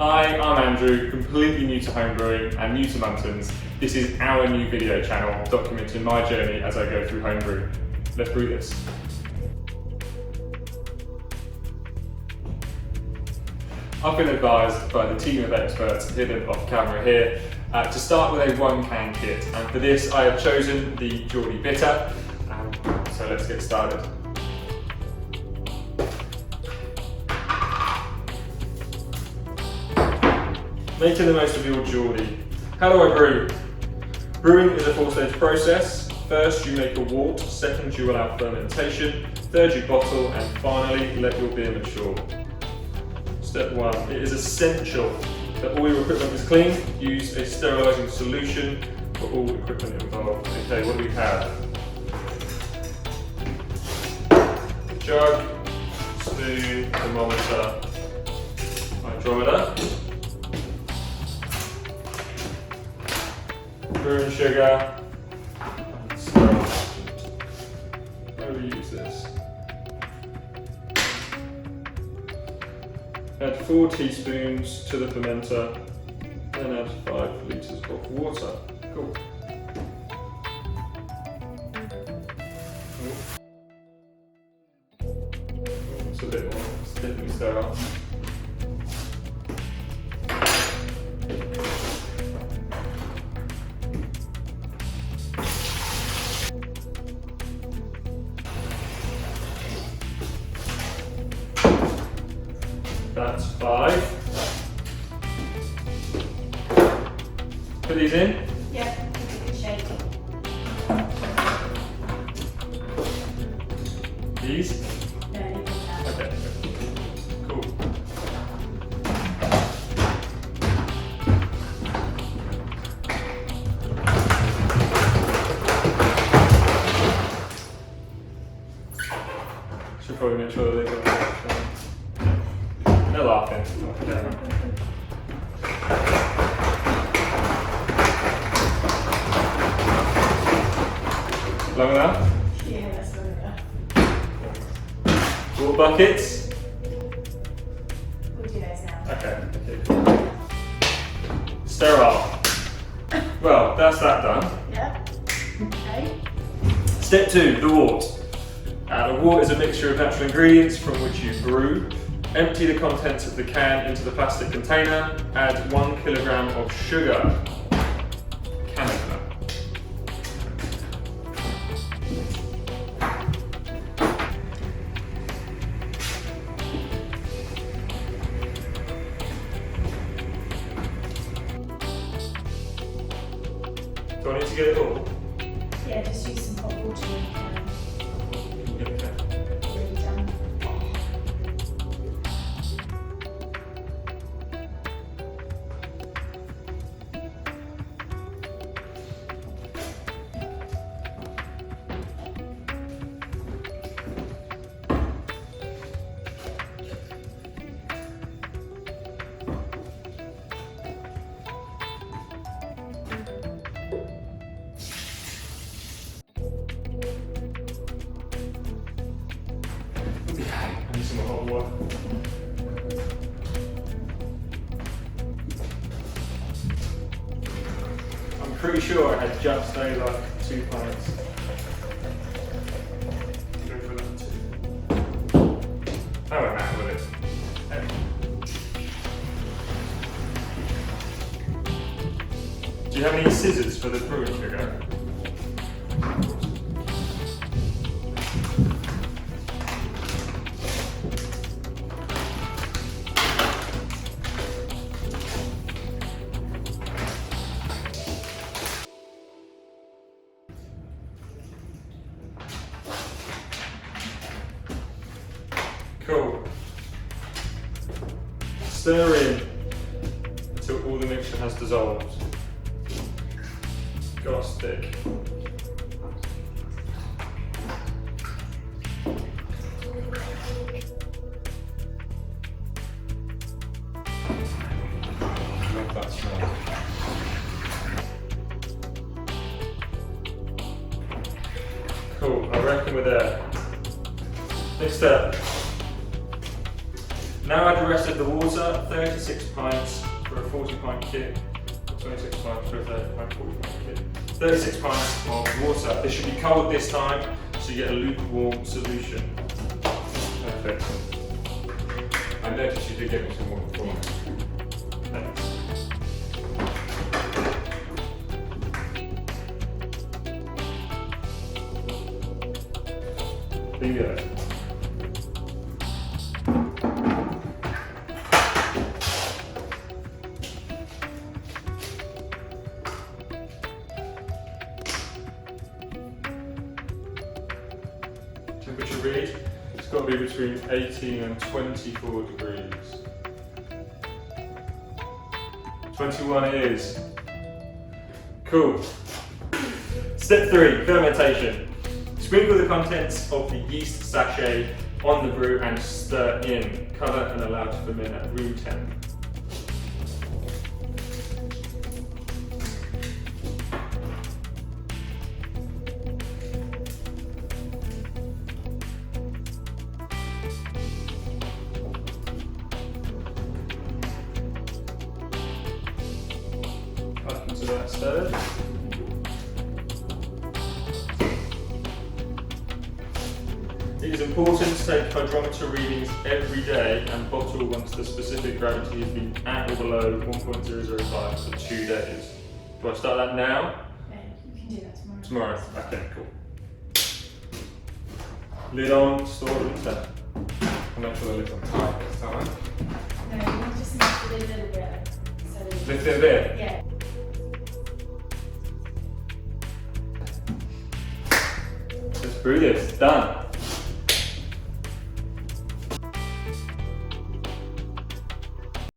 Hi, I'm Andrew, completely new to homebrewing and new to Muntons. This is our new video channel documenting my journey as I go through homebrew. Let's brew this. I've been advised by the team of experts hidden off camera here to start with a 1-can kit, and for this I have chosen the Geordie Bitter, so let's get started. Making the most of your Geordie. How do I brew? Brewing is a 4-stage process. First you make a wort, second you allow fermentation, third you bottle, and finally let your beer mature. Step 1. It is essential that all your equipment is clean. Use a sterilising solution for all equipment involved. Okay, what do we have? Jug, spoon, thermometer, hydrometer, brewing sugar, and sterilise. How do we use this? Add 4 teaspoons to the fermenter, then add 5 litres of water. Cool. It's a bit more, it's definitely sterile. That's 5. Put these in? Yeah, good shape. These? No, leave them out. Okay, cool. Should probably make sure that they go. They're laughing. Okay. Long enough? Yeah, that's good enough. Water buckets? We'll do those now. Okay, cool. Sterile. Well, that's that done. Yep. Okay. Step 2, the wort. The wort is a mixture of natural ingredients from which you brew. Empty the contents of the can into the plastic container. Add 1 kilogram of sugar. Canada. Do I need to get it all? Yeah, just use some hot water and Okay. really done. I need some more hot water. I'm pretty sure I had just over 2 pints. Go for that too. I won't matter with it. Do you have any scissors for the brewing sugar? Cool. Stir in until all the mixture has dissolved. Got a stick. Love that smell. Cool, I reckon we're there. Next step. Now add the rest of the water, 36 pints for a 40 pint kit, 26 pints for a 30 pint, 40 pint kit. 36 pints of water. This should be cold this time, so you get a lukewarm solution. Perfect. I noticed you did get me some water before. Thanks. Here you go. Temperature read, it's got to be between 18 and 24 degrees. 21 it is. Cool. Step 3, fermentation. Sprinkle the contents of the yeast sachet on the brew and stir in. Cover and allow to ferment at room temp. Up into that stirred. It is important to take hydrometer readings every day and bottle once the specific gravity has been at or below 1.005 for 2 days. Do I start that now? No, you can do that tomorrow. Tomorrow? Okay, cool. Lid on, store room temp. I'll make sure the lid's on tight this time. No, you want to just lift it a little bit. So that Lift it a bit? yeah. Let's brew this. Done.